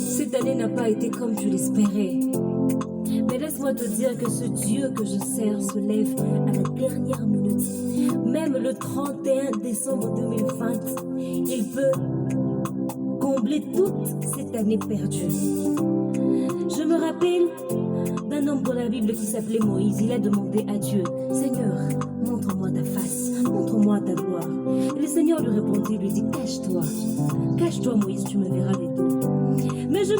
Cette année n'a pas été comme tu l'espérais. Mais laisse-moi te dire que ce Dieu que je sers se lève à la dernière minute. Même le 31 décembre 2020, il peut combler toute cette année perdue. Je me rappelle d'un homme dans la Bible qui s'appelait Moïse. Il a demandé à Dieu, Seigneur, montre-moi ta face, montre-moi ta gloire. Et le Seigneur lui répondit, lui dit, cache-toi. Cache-toi Moïse, tu me verras les dos. Mais je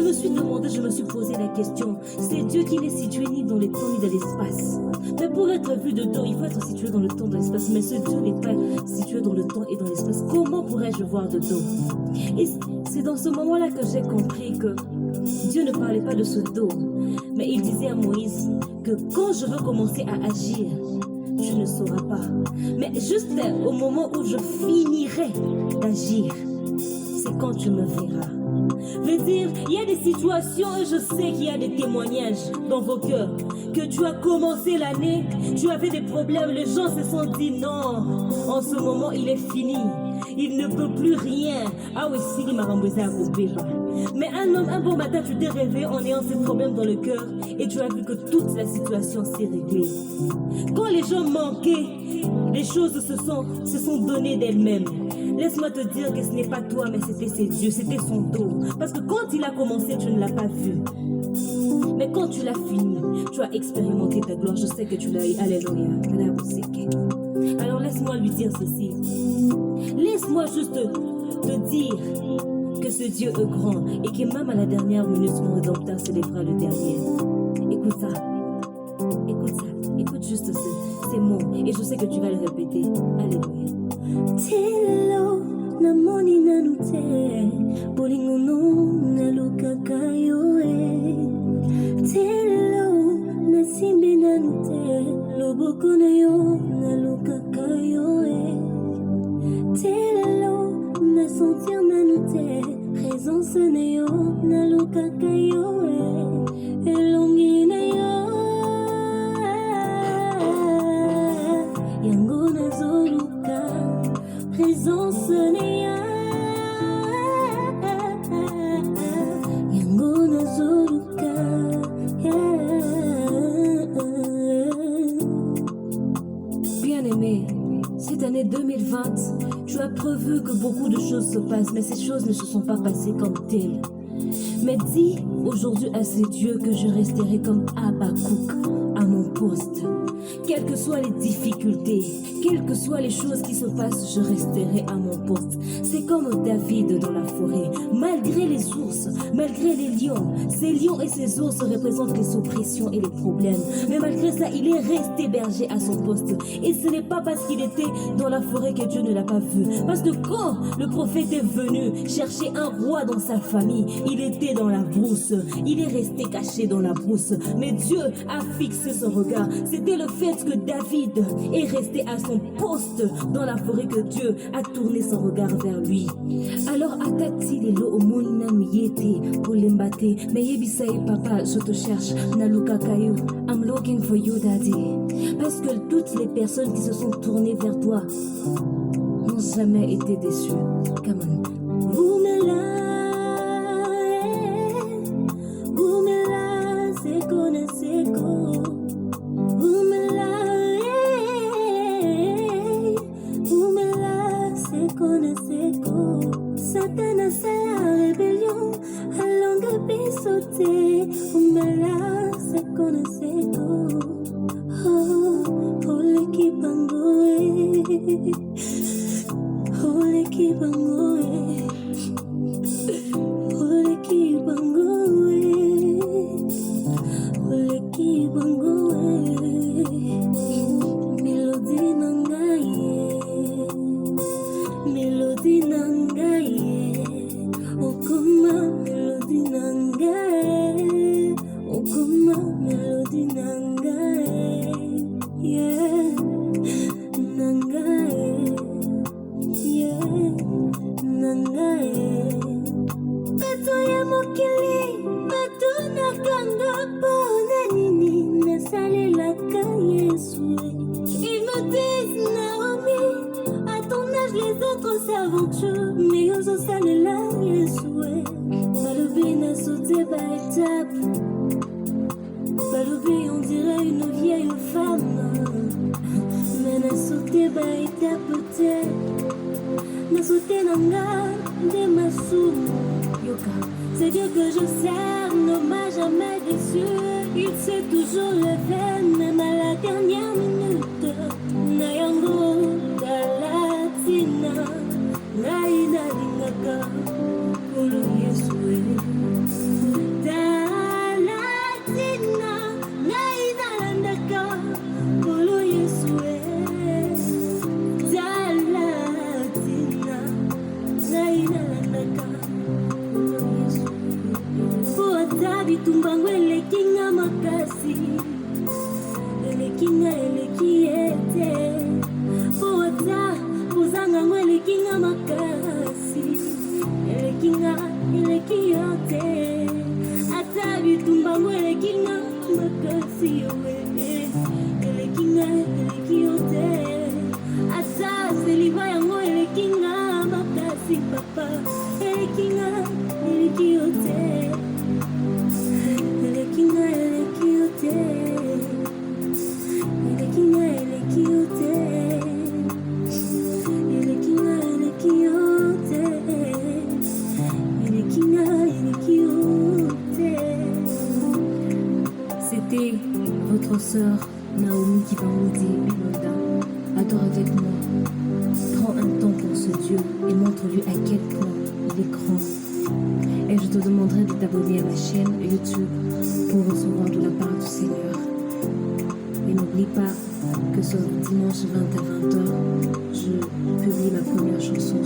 me suis demandé, je me suis posé la question, c'est Dieu qui n'est situé ni dans les temps ni dans l'espace. Mais pour être vu de dos, il faut être situé dans le temps et dans l'espace. Mais ce Dieu n'est pas situé dans le temps et dans l'espace. Comment pourrais-je le voir de dos? Et c'est dans ce moment-là que j'ai compris que Dieu ne parlait pas de ce dos, mais il disait à Moïse que quand je veux commencer à agir, tu ne sauras pas. Mais juste au moment où je finirai d'agir, c'est quand tu me verras. Veut dire, il y a des situations et je sais qu'il y a des témoignages dans vos cœurs. Que tu as commencé l'année, tu avais des problèmes, les gens se sont dit non, en ce moment il est fini. Il ne peut plus rien. Ah oui, si, il m'a remboursé à couper. Mais un bon matin, tu t'es réveillé en ayant ces problèmes dans le cœur et tu as vu que toute la situation s'est réglée. Quand les gens manquaient, les choses se sont données d'elles-mêmes. Laisse-moi te dire que ce n'est pas toi, mais c'était ses dieux, c'était son dos. Parce que quand il a commencé, tu ne l'as pas vu. Mais quand tu l'as fini, tu as expérimenté ta gloire. Je sais que tu l'as eu. Alléluia. Alors laisse-moi lui dire ceci. Laisse-moi juste te dire que ce Dieu est grand et que même à la dernière minute, mon rédempteur célébrera le dernier. Écoute ça. Écoute ça. Écoute juste ces mots. Et je sais que tu vas le répéter. Alléluia. Telo na moni na nute bolingo no na lukaka yoe. Telo na simbe na nute loboko na yo na lukaka yoe. Telo na sentir na nute présence na yo na lukaka yoe. Elongi na yo yango na zoluka présence na yo yango na zoluka. Bien-aimé, cette année 2020, tu as prévu que beaucoup de choses se passent, mais ces choses ne se sont pas passées comme telles. Mais dis aujourd'hui à ces dieux que je resterai comme Habakkuk à mon poste. Quelles que soient les difficultés, quelles que soient les choses qui se passent, je resterai à mon poste. C'est comme David dans la forêt. Malgré les ours, malgré les lions, ces lions et ces ours représentent les oppressions et les problèmes. Mais malgré ça, il est resté berger à son poste. Et ce n'est pas parce qu'il était dans la forêt que Dieu ne l'a pas vu. Parce que quand le prophète est venu chercher un roi dans sa famille, il était dans la brousse. Il est resté caché dans la brousse. Mais Dieu a fixé son regard. C'était le fait que David est resté à son poste dans la forêt que Dieu a tourné son regard vers lui. Alors atati lelo omonina miyete pour l'embate. Mais yebisai papa, je te cherche. Naluka kayo, I'm looking for you daddy. Parce que toutes les personnes qui se sont tournées vers toi n'ont jamais été déçues. Come on. Vous me la, c'est connaissez quoi. Satan c'est la rébellion, allons sauter. Oumela, c'est qu'on sait tout. Oh, l'équipe bangoé. Oh, l'équipe bangoé. Oh, l'équipe bangoé. Oh, l'équipe bangoé. Mélodie nangaye. Mélodie nangaye. Okuma mélodie nangaye. Okuma mélodie nangaye. Yeah, nangaye. Yeah, nangaye. Bato ya mokili, bato nakanga pona nini nasalelaka Yesu. Ils me disent Naomi, à ton âge les autres s'aventurent, mais aux salela Yesu. Balobi par étapes. Balobi, on dirait une vieille femme. Mais n'a sauté par étapes. N'a sauté nanga de ma soupe. Yoka, c'est Dieu que je sers, ne m'a jamais déçu. Il s'est toujours levé, même à la dernière minute. Nayango, Galatina, Naina Lingaka, Kulu Yesue. Galatina, Naina Landaka, Kulu Yesue. Galatina, Naina Landaka. Bitumbangu elekinga makasi elekinga elekiete Poata uzangangu elekinga makasi elekinga elekiote Ata bitumbangu elekinga makasi elekinga elekiote Ata seliva yango elekinga makasi papa elekinga elekiote Elekinga elekiote Elekinga elekiote Elekinga elekiote Elekinga elekiote. C'était votre sœur Naomi Kibamoudi Binoda. Adore avec moi. Prends un temps pour ce Dieu et montre-lui à quel point il est grand. Et je te demanderai de t'abonner à ma chaîne YouTube pour recevoir de la part du Seigneur. Et n'oublie pas que ce dimanche 20 à 20h, je publie ma première chanson